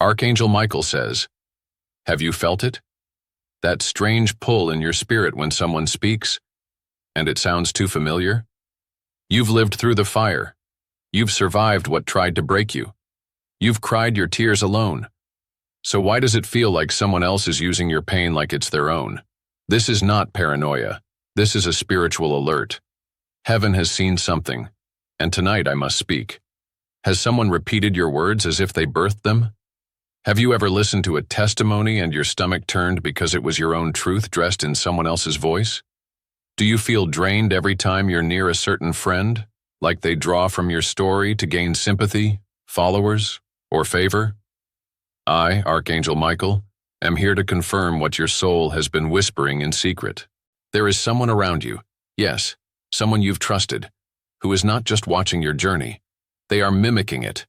Archangel Michael says, have you felt it? That strange pull in your spirit when someone speaks, and it sounds too familiar? You've lived through the fire. You've survived what tried to break you. You've cried your tears alone. So why does it feel like someone else is using your pain like it's their own? This is not paranoia. This is a spiritual alert. Heaven has seen something, and tonight I must speak. Has someone repeated your words as if they birthed them? Have you ever listened to a testimony and your stomach turned because it was your own truth dressed in someone else's voice? Do you feel drained every time you're near a certain friend, like they draw from your story to gain sympathy, followers, or favor? I, Archangel Michael, am here to confirm what your soul has been whispering in secret. There is someone around you, yes, someone you've trusted, who is not just watching your journey. They are mimicking it,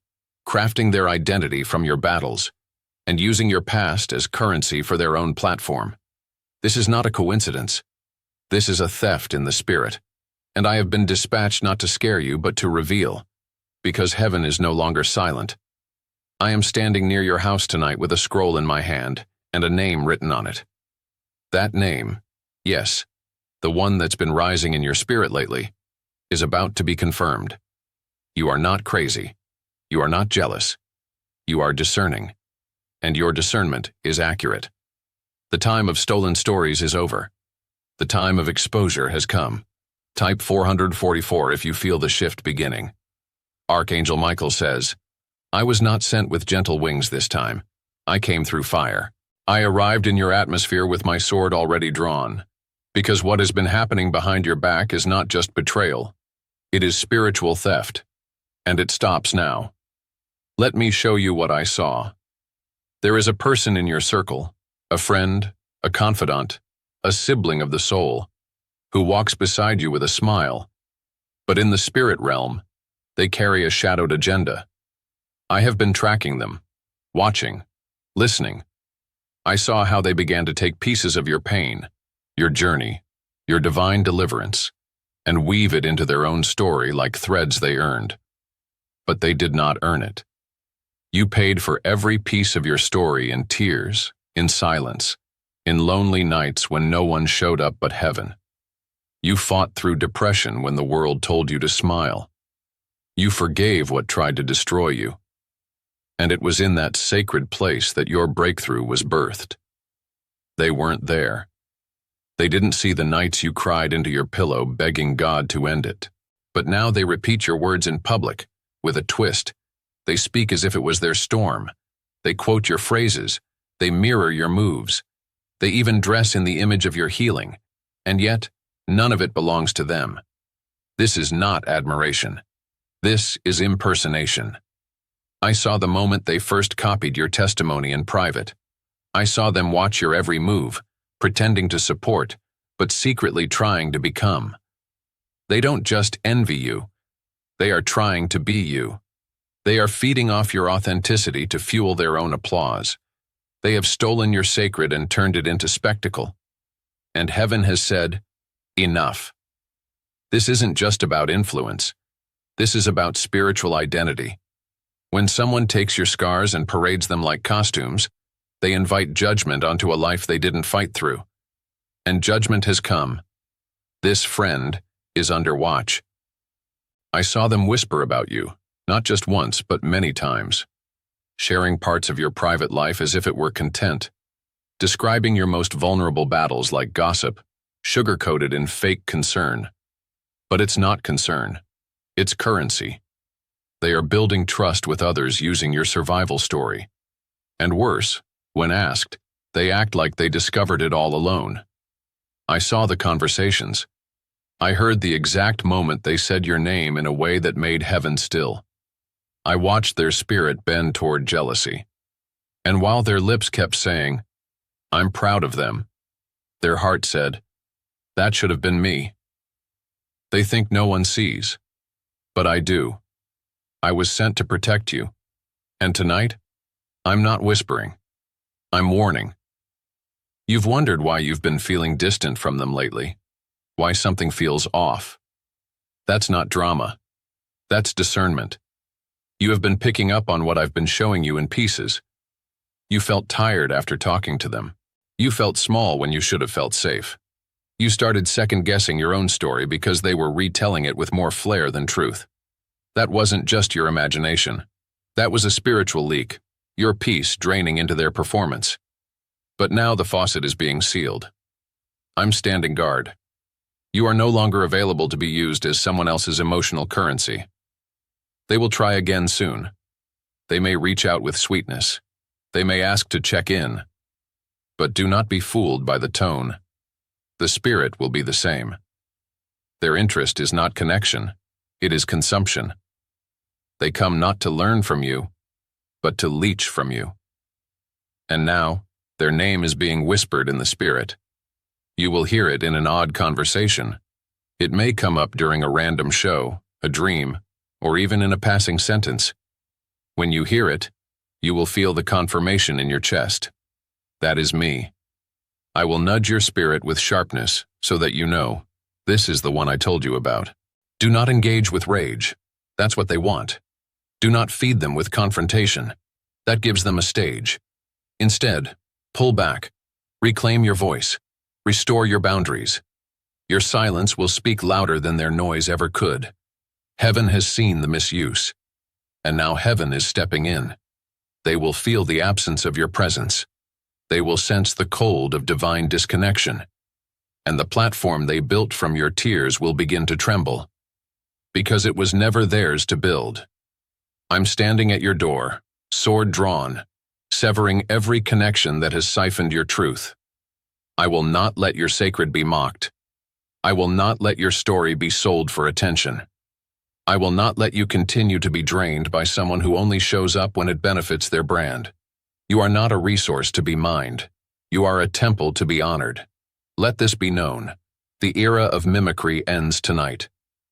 crafting their identity from your battles, and using your past as currency for their own platform. This is not a coincidence. This is a theft in the spirit, and I have been dispatched not to scare you but to reveal, because heaven is no longer silent. I am standing near your house tonight with a scroll in my hand and a name written on it. That name, yes, the one that's been rising in your spirit lately, is about to be confirmed. You are not crazy. You are not jealous. You are discerning. And your discernment is accurate. The time of stolen stories is over. The time of exposure has come. Type 444 if you feel the shift beginning. Archangel Michael says, I was not sent with gentle wings this time. I came through fire. I arrived in your atmosphere with my sword already drawn. Because what has been happening behind your back is not just betrayal. It is spiritual theft. And it stops now. Let me show you what I saw. There is a person in your circle, a friend, a confidant, a sibling of the soul, who walks beside you with a smile. But in the spirit realm, they carry a shadowed agenda. I have been tracking them, watching, listening. I saw how they began to take pieces of your pain, your journey, your divine deliverance, and weave it into their own story like threads they earned. But they did not earn it. You paid for every piece of your story in tears, in silence, in lonely nights when no one showed up but heaven. You fought through depression when the world told you to smile. You forgave what tried to destroy you. And it was in that sacred place that your breakthrough was birthed. They weren't there. They didn't see the nights you cried into your pillow begging God to end it. But now they repeat your words in public, with a twist. They speak as if it was their storm. They quote your phrases. They mirror your moves. They even dress in the image of your healing. And yet, none of it belongs to them. This is not admiration. This is impersonation. I saw the moment they first copied your testimony in private. I saw them watch your every move, pretending to support, but secretly trying to become. They don't just envy you. They are trying to be you. They are feeding off your authenticity to fuel their own applause. They have stolen your sacred and turned it into spectacle. And heaven has said, enough. This isn't just about influence. This is about spiritual identity. When someone takes your scars and parades them like costumes, they invite judgment onto a life they didn't fight through. And judgment has come. This friend is under watch. I saw them whisper about you. Not just once, but many times, sharing parts of your private life as if it were content, describing your most vulnerable battles like gossip, sugar-coated in fake concern. But it's not concern. It's currency. They are building trust with others using your survival story. And worse, when asked, they act like they discovered it all alone. I saw the conversations. I heard the exact moment they said your name in a way that made heaven still. I watched their spirit bend toward jealousy. And while their lips kept saying, I'm proud of them, their heart said, that should have been me. They think no one sees. But I do. I was sent to protect you. And tonight, I'm not whispering. I'm warning. You've wondered why you've been feeling distant from them lately, why something feels off. That's not drama. That's discernment. You have been picking up on what I've been showing you in pieces, You felt tired after talking to them. You felt small when you should have felt safe. You started second-guessing your own story because they were retelling it with more flair than truth. That wasn't just your imagination. That was a spiritual leak, your peace draining into their performance. But now the faucet is being sealed. I'm standing guard. You are no longer available to be used as someone else's emotional currency. They will try again soon. They may reach out with sweetness. They may ask to check in. But do not be fooled by the tone. The spirit will be the same. Their interest is not connection, it is consumption. They come not to learn from you, but to leech from you. And now, their name is being whispered in the spirit. You will hear it in an odd conversation. It may come up during a random show, a dream, or even in a passing sentence. When you hear it, you will feel the confirmation in your chest. That is me. I will nudge your spirit with sharpness so that you know, this is the one I told you about. Do not engage with rage. That's what they want. Do not feed them with confrontation. That gives them a stage. Instead, pull back. Reclaim your voice. Restore your boundaries. Your silence will speak louder than their noise ever could. Heaven has seen the misuse. And now heaven is stepping in. They will feel the absence of your presence. They will sense the cold of divine disconnection. And the platform they built from your tears will begin to tremble. Because it was never theirs to build. I'm standing at your door, sword drawn, severing every connection that has siphoned your truth. I will not let your sacred be mocked. I will not let your story be sold for attention. I will not let you continue to be drained by someone who only shows up when it benefits their brand. You are not a resource to be mined. You are a temple to be honored. Let this be known. The era of mimicry ends tonight.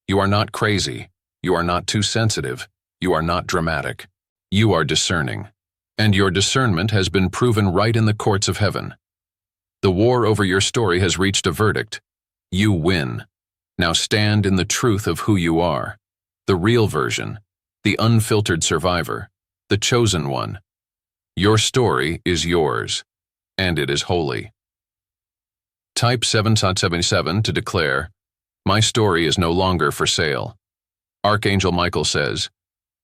You are not crazy. You are not too sensitive. You are not dramatic. You are discerning. And your discernment has been proven right in the courts of heaven. The war over your story has reached a verdict. You win. Now stand in the truth of who you are. The real version. The unfiltered survivor. The chosen one. Your story is yours. And it is holy. Type 777 to declare, my story is no longer for sale. Archangel Michael says,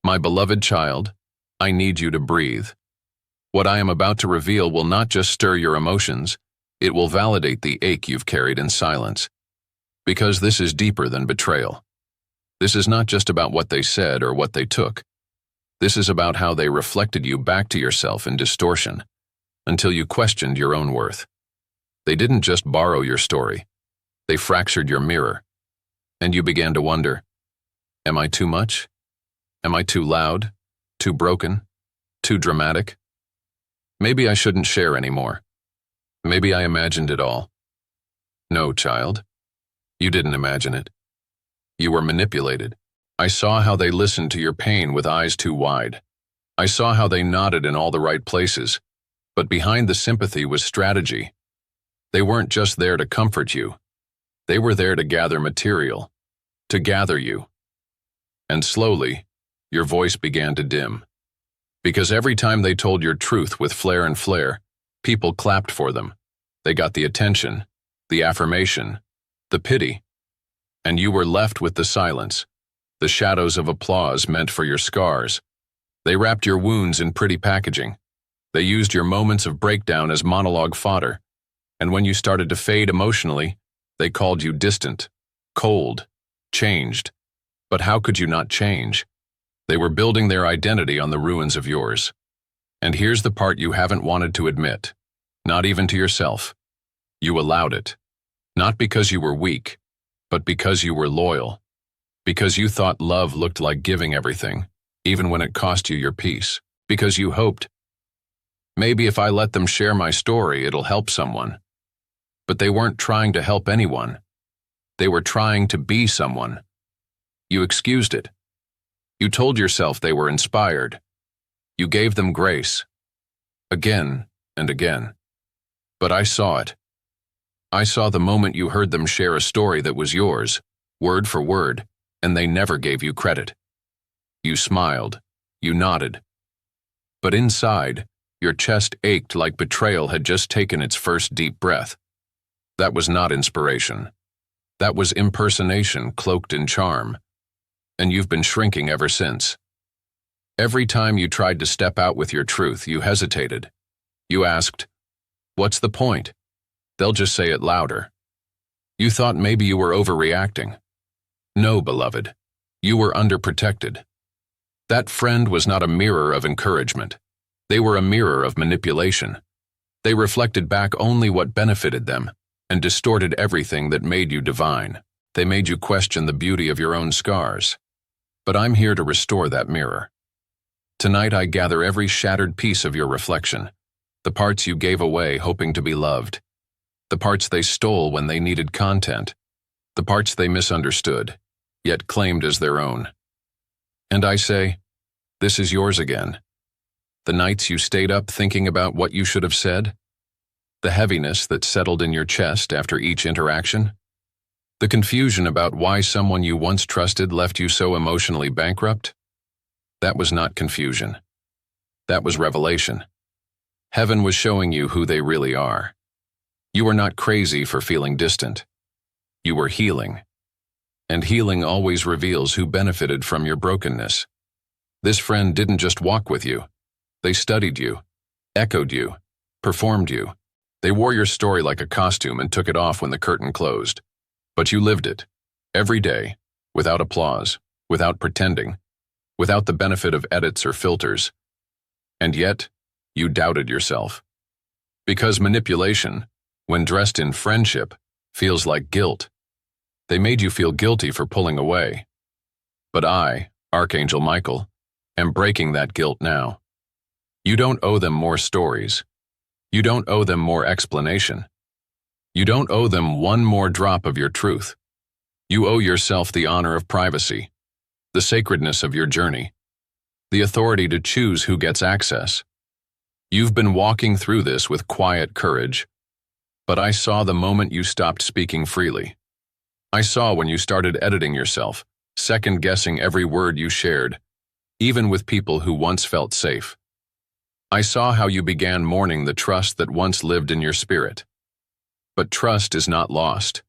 my beloved child, I need you to breathe. What I am about to reveal will not just stir your emotions, it will validate the ache you've carried in silence. Because this is deeper than betrayal. This is not just about what they said or what they took. This is about how they reflected you back to yourself in distortion, until you questioned your own worth. They didn't just borrow your story. They fractured your mirror. And you began to wonder, am I too much? Am I too loud? Too broken? Too dramatic? Maybe I shouldn't share anymore. Maybe I imagined it all. No, child. You didn't imagine it. You were manipulated. I saw how they listened to your pain with eyes too wide. I saw how they nodded in all the right places. But behind the sympathy was strategy. They weren't just there to comfort you. They were there to gather material, to gather you. And slowly, your voice began to dim. Because every time they told your truth with flair and flair, people clapped for them. They got the attention, the affirmation, the pity. And you were left with the silence, the shadows of applause meant for your scars. They wrapped your wounds in pretty packaging. They used your moments of breakdown as monologue fodder. And when you started to fade emotionally, they called you distant, cold, changed. But how could you not change? They were building their identity on the ruins of yours. And here's the part you haven't wanted to admit, not even to yourself. You allowed it. Not because you were weak, but because you were loyal. Because you thought love looked like giving everything, even when it cost you your peace. Because you hoped, maybe if I let them share my story, it'll help someone. But they weren't trying to help anyone. They were trying to be someone. You excused it. You told yourself they were inspired. You gave them grace. Again and again. But I saw it. I saw the moment you heard them share a story that was yours, word for word, and they never gave you credit. You smiled. You nodded. But inside, Your chest ached like betrayal had just taken its first deep breath. That was not inspiration. That was impersonation cloaked in charm. And you've been shrinking ever since. Every time you tried to step out with your truth, you hesitated. You asked, "What's the point? They'll just say it louder." You thought maybe you were overreacting. No, beloved, you were underprotected. That friend was not a mirror of encouragement. They were a mirror of manipulation. They reflected back only what benefited them and distorted everything that made you divine. They made you question the beauty of your own scars. But I'm here to restore that mirror. Tonight I gather every shattered piece of your reflection, the parts you gave away hoping to be loved, the parts they stole when they needed content, the parts they misunderstood, yet claimed as their own. And I say, this is yours again. The nights you stayed up thinking about what you should have said, the heaviness that settled in your chest after each interaction, the confusion about why someone you once trusted left you so emotionally bankrupt. That was not confusion. That was revelation. Heaven was showing you who they really are. You were not crazy for feeling distant. You were healing. And healing always reveals who benefited from your brokenness. This friend didn't just walk with you. They studied you, echoed you, performed you. They wore your story like a costume and took it off when the curtain closed. But you lived it, every day, without applause, without pretending, without the benefit of edits or filters. And yet, you doubted yourself. Because manipulation, when dressed in friendship, feels like guilt. They made you feel guilty for pulling away. But I, Archangel Michael, am breaking that guilt now. You don't owe them more stories. You don't owe them more explanation. You don't owe them one more drop of your truth. You owe yourself the honor of privacy, the sacredness of your journey, the authority to choose who gets access. You've been walking through this with quiet courage, but I saw the moment you stopped speaking freely. I saw when you started editing yourself, second-guessing every word you shared, even with people who once felt safe. I saw how you began mourning the trust that once lived in your spirit. But trust is not lost.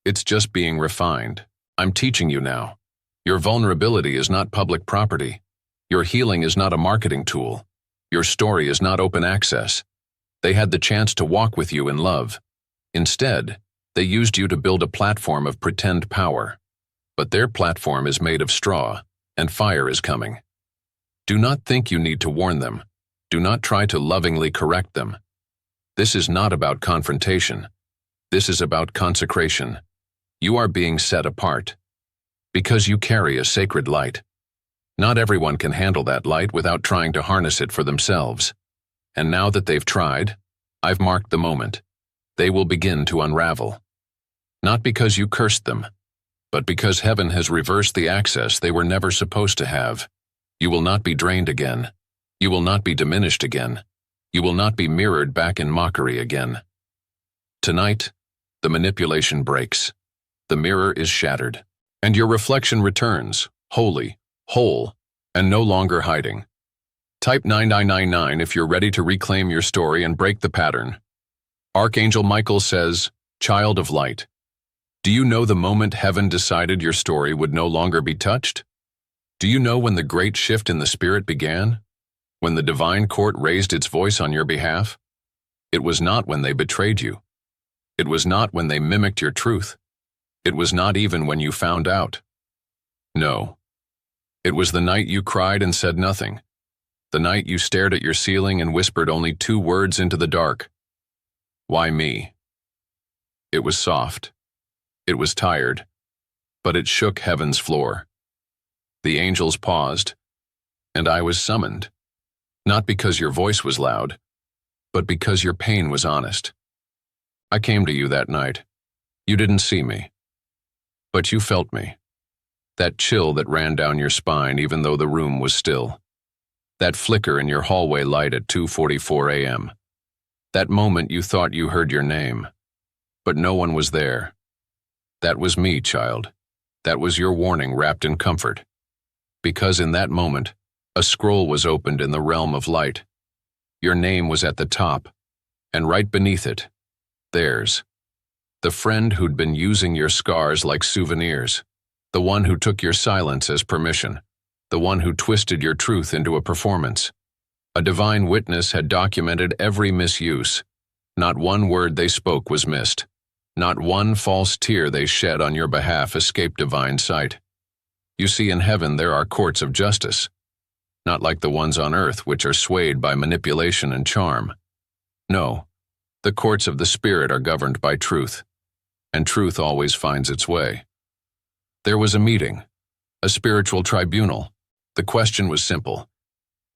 It's just being refined. I'm teaching you now. Your vulnerability is not public property. Your healing is not a marketing tool. Your story is not open access. They had the chance to walk with you in love. Instead, they used you to build a platform of pretend power. But their platform is made of straw, and fire is coming. Do not think you need to warn them. Do not try to lovingly correct them. This is not about confrontation. This is about consecration. You are being set apart. Because you carry a sacred light. Not everyone can handle that light without trying to harness it for themselves. And now that they've tried, I've marked the moment. They will begin to unravel. Not because you cursed them, but because heaven has reversed the access they were never supposed to have. You will not be drained again. You will not be diminished again. You will not be mirrored back in mockery again. Tonight, the manipulation breaks. The mirror is shattered. And your reflection returns, holy, whole, and no longer hiding. Type 9999 if you're ready to reclaim your story and break the pattern. Archangel Michael says, Child of light. Do you know the moment heaven decided your story would no longer be touched? Do you know when the great shift in the spirit began? When the divine court raised its voice on your behalf? It was not when they betrayed you. It was not when they mimicked your truth. It was not even when you found out. No. It was the night you cried and said nothing. The night you stared at your ceiling and whispered only 2 words into the dark. Why me? It was soft. It was tired. But it shook heaven's floor. The angels paused, and I was summoned. Not because your voice was loud, but because your pain was honest. I came to you that night. You didn't see me. But you felt me. That chill that ran down your spine even though the room was still. That flicker in your hallway light at 2:44 a.m. That moment you thought you heard your name, but no one was there. That was me, child. That was your warning wrapped in comfort. Because in that moment, a scroll was opened in the realm of light. Your name was at the top, and right beneath it, theirs. The friend who'd been using your scars like souvenirs. The one who took your silence as permission. The one who twisted your truth into a performance. A divine witness had documented every misuse. Not one word they spoke was missed. Not one false tear they shed on your behalf escaped divine sight. You see, in heaven there are courts of justice, not like the ones on earth which are swayed by manipulation and charm. No, the courts of the Spirit are governed by truth, and truth always finds its way. There was a meeting, a spiritual tribunal. The question was simple.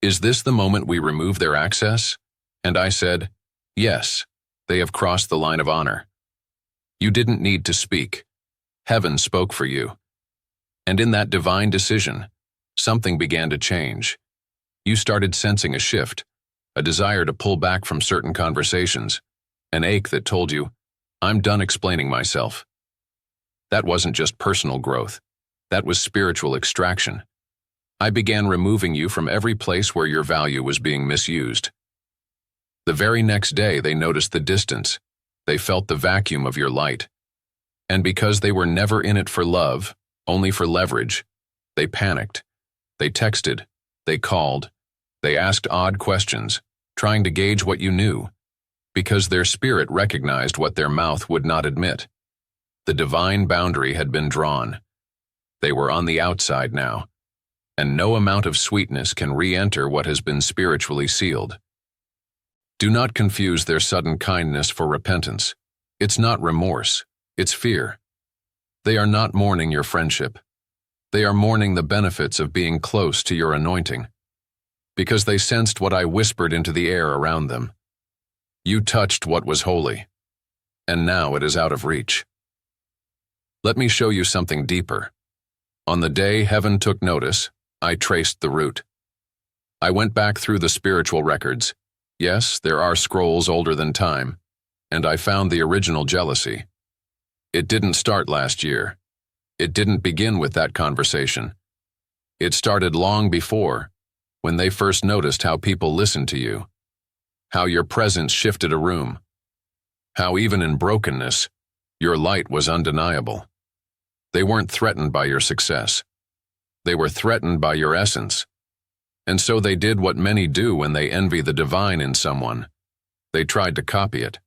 Is this the moment we remove their access? And I said, yes, they have crossed the line of honor. You didn't need to speak. Heaven spoke for you. And in that divine decision, something began to change. You started sensing a shift, a desire to pull back from certain conversations, an ache that told you, I'm done explaining myself. That wasn't just personal growth. That was spiritual extraction. I began removing you from every place where your value was being misused. The very next day, they noticed the distance. They felt the vacuum of your light. And because they were never in it for love, only for leverage, they panicked. They texted. They called. They asked odd questions, trying to gauge what you knew, because their spirit recognized what their mouth would not admit. The divine boundary had been drawn. They were on the outside now, and no amount of sweetness can re-enter what has been spiritually sealed. Do not confuse their sudden kindness for repentance. It's not remorse, it's fear. They are not mourning your friendship. They are mourning the benefits of being close to your anointing, because they sensed what I whispered into the air around them. You touched what was holy, and now it is out of reach. Let me show you something deeper. On the day heaven took notice, I traced the root. I went back through the spiritual records. Yes, there are scrolls older than time, and I found the original jealousy. It didn't start last year. It didn't begin with that conversation. It started long before, when they first noticed how people listened to you, how your presence shifted a room, how even in brokenness, your light was undeniable. They weren't threatened by your success. They were threatened by your essence. And so they did what many do when they envy the divine in someone. They tried to copy it.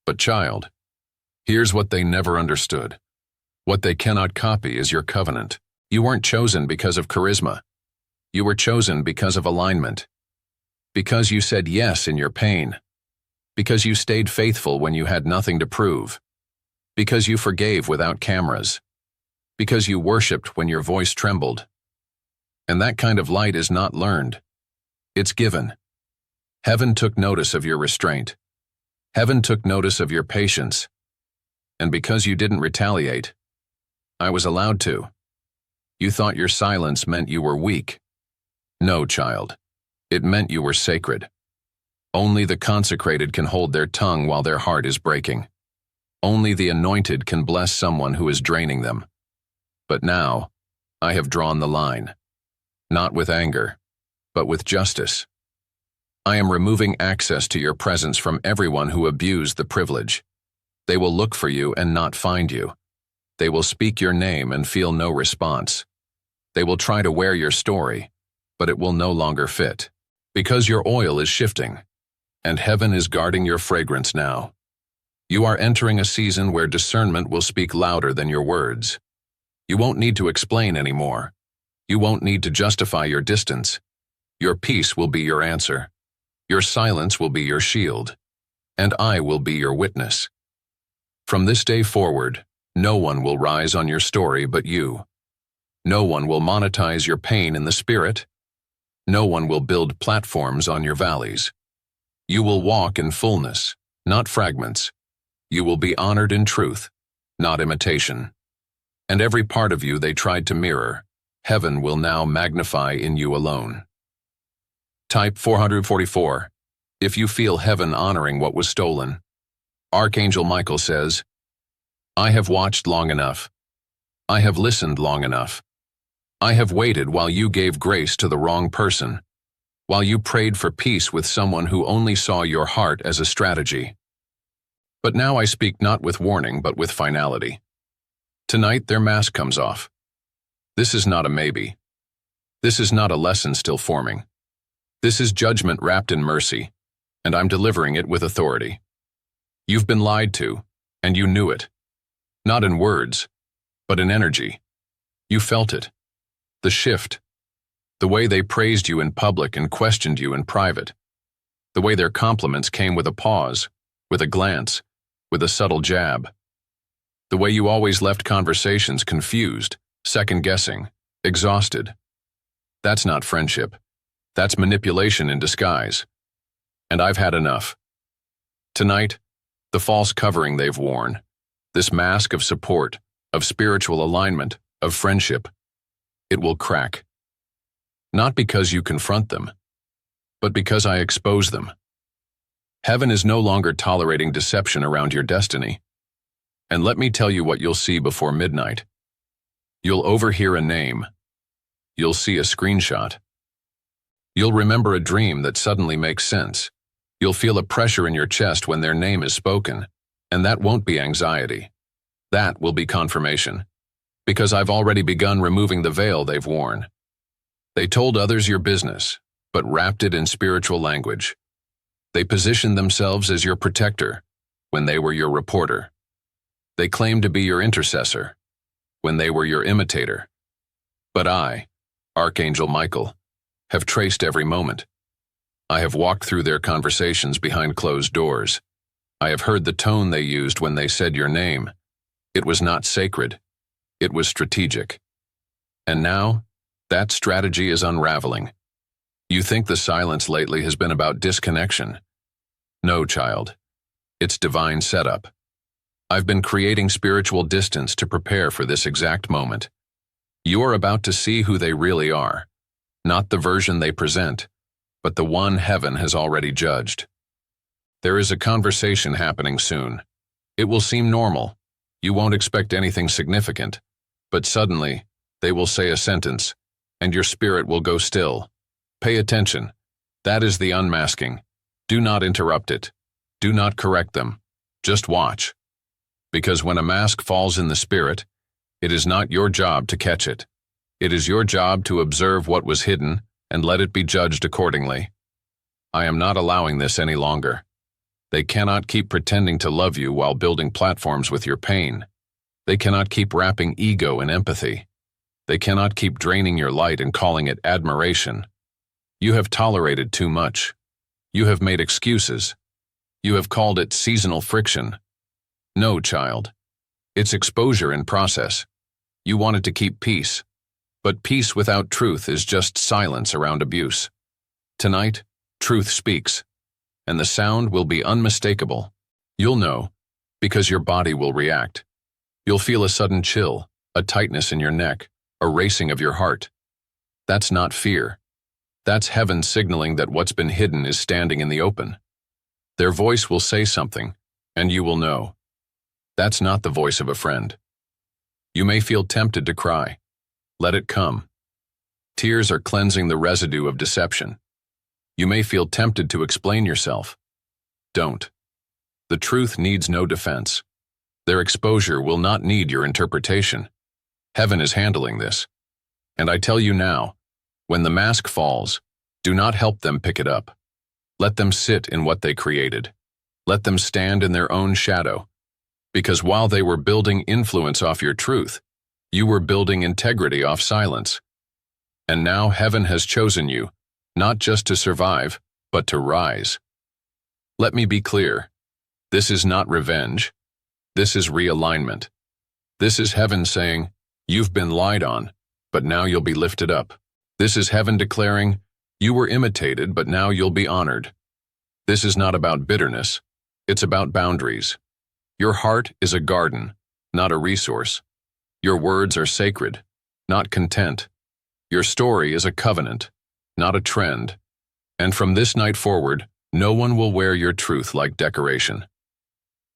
But child, here's what they never understood. What they cannot copy is your covenant. You weren't chosen because of charisma. You were chosen because of alignment. Because you said yes in your pain. Because you stayed faithful when you had nothing to prove. Because you forgave without cameras. Because you worshipped when your voice trembled. And that kind of light is not learned. It's given. Heaven took notice of your restraint. Heaven took notice of your patience. And because you didn't retaliate, I was allowed to. You thought your silence meant you were weak. No, child. It meant you were sacred. Only the consecrated can hold their tongue while their heart is breaking. Only the anointed can bless someone who is draining them. But now, I have drawn the line. Not with anger, but with justice. I am removing access to your presence from everyone who abused the privilege. They will look for you and not find you. They will speak your name and feel no response. They will try to wear your story, but it will no longer fit. Because your oil is shifting, and heaven is guarding your fragrance now. You are entering a season where discernment will speak louder than your words. You won't need to explain anymore. You won't need to justify your distance. Your peace will be your answer. Your silence will be your shield. And I will be your witness. From this day forward, no one will rise on your story but you. No one will monetize your pain in the spirit. No one will build platforms on your valleys. You will walk in fullness, not fragments. You will be honored in truth, not imitation. And every part of you they tried to mirror, heaven will now magnify in you alone. Type 444, if you feel heaven honoring what was stolen. Archangel Michael says, I have watched long enough. I have listened long enough. I have waited while you gave grace to the wrong person. while you prayed for peace with someone who only saw your heart as a strategy. But now I speak not with warning but with finality. Tonight their mask comes off. This is not a maybe. This is not a lesson still forming. This is judgment wrapped in mercy, and I'm delivering it with authority. You've been lied to, and you knew it. Not in words, but in energy. You felt it. The shift. The way they praised you in public and questioned you in private. The way their compliments came with a pause, with a glance, with a subtle jab. The way you always left conversations confused, second-guessing, exhausted. That's not friendship. That's manipulation in disguise. And I've had enough. Tonight, the false covering they've worn, this mask of support, of spiritual alignment, of friendship, it will crack. Not because you confront them, but because I expose them. Heaven is no longer tolerating deception around your destiny. And let me tell you what you'll see before midnight. You'll overhear a name. You'll see a screenshot. You'll remember a dream that suddenly makes sense. You'll feel a pressure in your chest when their name is spoken, and that won't be anxiety. That will be confirmation, because I've already begun removing the veil they've worn. They told others your business, but wrapped it in spiritual language. They positioned themselves as your protector when they were your reporter. They claimed to be your intercessor when they were your imitator. But I, Archangel Michael, have traced every moment. I have walked through their conversations behind closed doors. I have heard the tone they used when they said your name. It was not sacred. It was strategic. And now, that strategy is unraveling. You think the silence lately has been about disconnection. No, child. It's divine setup. I've been creating spiritual distance to prepare for this exact moment. You are about to see who they really are. Not the version they present, but the one heaven has already judged. There is a conversation happening soon. It will seem normal. You won't expect anything significant. But suddenly, they will say a sentence, and your spirit will go still. Pay attention. That is the unmasking. Do not interrupt it. Do not correct them. Just watch. Because when a mask falls in the spirit, it is not your job to catch it. It is your job to observe what was hidden and let it be judged accordingly. I am not allowing this any longer. They cannot keep pretending to love you while building platforms with your pain. They cannot keep wrapping ego in empathy. They cannot keep draining your light and calling it admiration. You have tolerated too much. You have made excuses. You have called it seasonal friction. No, child. It's exposure in process. You wanted to keep peace. But peace without truth is just silence around abuse. Tonight, truth speaks, and the sound will be unmistakable. You'll know, because your body will react. You'll feel a sudden chill, a tightness in your neck, a racing of your heart. That's not fear. That's heaven signaling that what's been hidden is standing in the open. Their voice will say something, and you will know. That's not the voice of a friend. You may feel tempted to cry. Let it come. Tears are cleansing the residue of deception. You may feel tempted to explain yourself. Don't. The truth needs no defense. Their exposure will not need your interpretation. Heaven is handling this. And I tell you now, when the mask falls, do not help them pick it up. Let them sit in what they created. Let them stand in their own shadow. Because while they were building influence off your truth, you were building integrity off silence. And now heaven has chosen you, not just to survive, but to rise. Let me be clear. This is not revenge. This is realignment. This is heaven saying, you've been lied on, but now you'll be lifted up. This is heaven declaring, you were imitated, but now you'll be honored. This is not about bitterness. It's about boundaries. Your heart is a garden, not a resource. Your words are sacred, not content. Your story is a covenant, not a trend. And from this night forward, no one will wear your truth like decoration.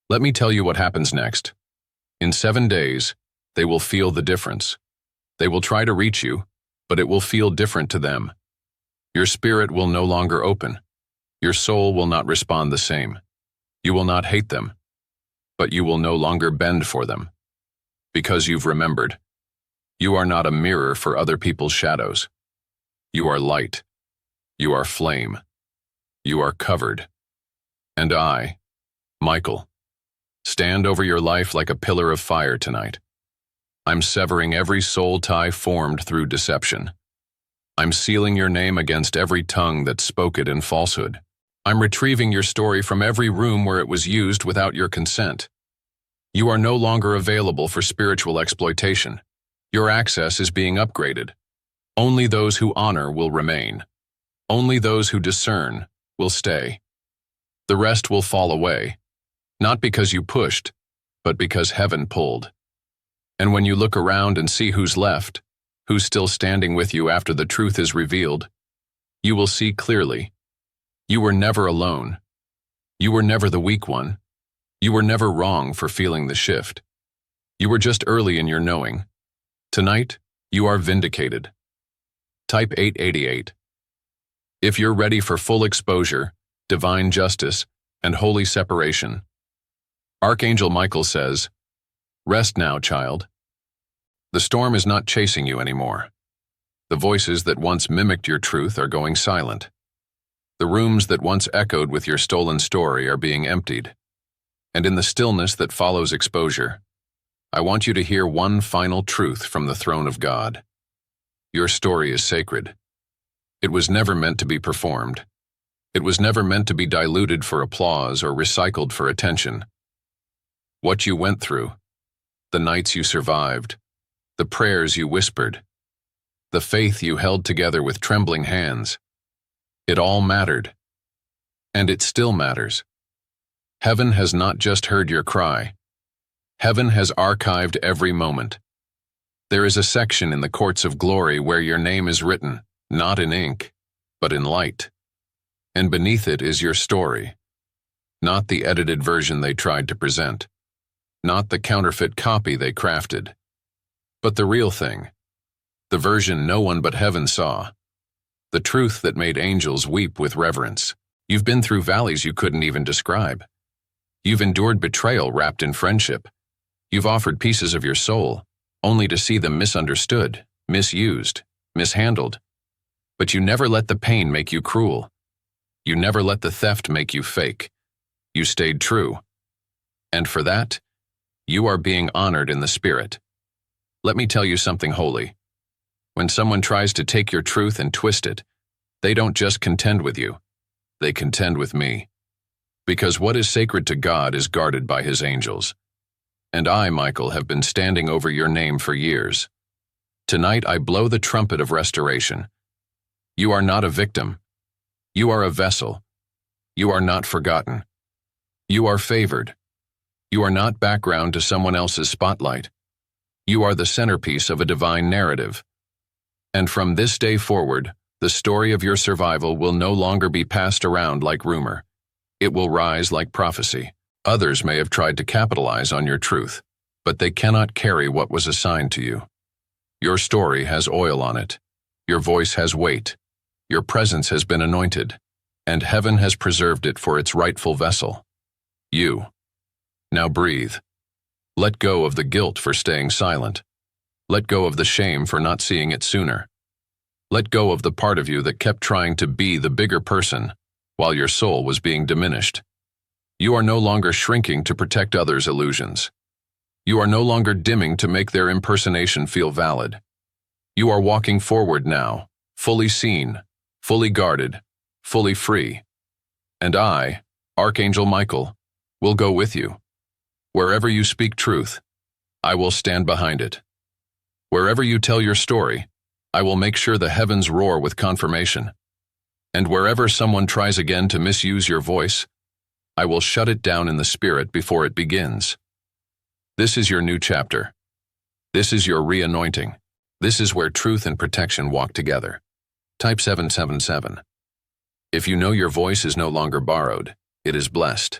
Let me tell you what happens next. In 7 days, they will feel the difference. They will try to reach you, but it will feel different to them. Your spirit will no longer open. Your soul will not respond the same. You will not hate them, but you will no longer bend for them. Because you've remembered, you are not a mirror for other people's shadows. You are light. You are flame. You are covered. And I, Michael, stand over your life like a pillar of fire tonight. I'm severing every soul tie formed through deception. I'm sealing your name against every tongue that spoke it in falsehood. I'm retrieving your story from every room where it was used without your consent. You are no longer available for spiritual exploitation. Your access is being upgraded. Only those who honor will remain. Only those who discern will stay. The rest will fall away, not because you pushed, but because heaven pulled. And when you look around and see who's left, who's still standing with you after the truth is revealed, you will see clearly. You were never alone. You were never the weak one. You were never wrong for feeling the shift. You were just early in your knowing. Tonight, you are vindicated. Type 888. If you're ready for full exposure, divine justice, and holy separation, Archangel Michael says, "Rest now, child. The storm is not chasing you anymore. The voices that once mimicked your truth are going silent. The rooms that once echoed with your stolen story are being emptied. And in the stillness that follows exposure, I want you to hear one final truth from the throne of God. Your story is sacred. It was never meant to be performed. It was never meant to be diluted for applause or recycled for attention. What you went through, the nights you survived, the prayers you whispered, the faith you held together with trembling hands, it all mattered. And it still matters. Heaven has not just heard your cry. Heaven has archived every moment. There is a section in the courts of glory where your name is written, not in ink, but in light. And beneath it is your story, not the edited version they tried to present, not the counterfeit copy they crafted, but the real thing, the version no one but heaven saw, the truth that made angels weep with reverence. You've been through valleys you couldn't even describe. You've endured betrayal wrapped in friendship. You've offered pieces of your soul, only to see them misunderstood, misused, mishandled. But you never let the pain make you cruel. You never let the theft make you fake. You stayed true. And for that, you are being honored in the spirit. Let me tell you something holy. When someone tries to take your truth and twist it, they don't just contend with you. They contend with me. Because what is sacred to God is guarded by his angels. And I, Michael, have been standing over your name for years. Tonight I blow the trumpet of restoration. You are not a victim. You are a vessel. You are not forgotten. You are favored. You are not background to someone else's spotlight. You are the centerpiece of a divine narrative. And from this day forward, the story of your survival will no longer be passed around like rumor. It will rise like prophecy. Others may have tried to capitalize on your truth, but they cannot carry what was assigned to you. Your story has oil on it. Your voice has weight. Your presence has been anointed, and heaven has preserved it for its rightful vessel. You. Now breathe. Let go of the guilt for staying silent. Let go of the shame for not seeing it sooner. Let go of the part of you that kept trying to be the bigger person while your soul was being diminished. You are no longer shrinking to protect others' illusions. You are no longer dimming to make their impersonation feel valid. You are walking forward now, fully seen, fully guarded, fully free. And I, Archangel Michael, will go with you. Wherever you speak truth, I will stand behind it. Wherever you tell your story, I will make sure the heavens roar with confirmation. And wherever someone tries again to misuse your voice, I will shut it down in the spirit before it begins. This is your new chapter. This is your re-anointing. This is where truth and protection walk together. Type 777. If you know your voice is no longer borrowed, it is blessed.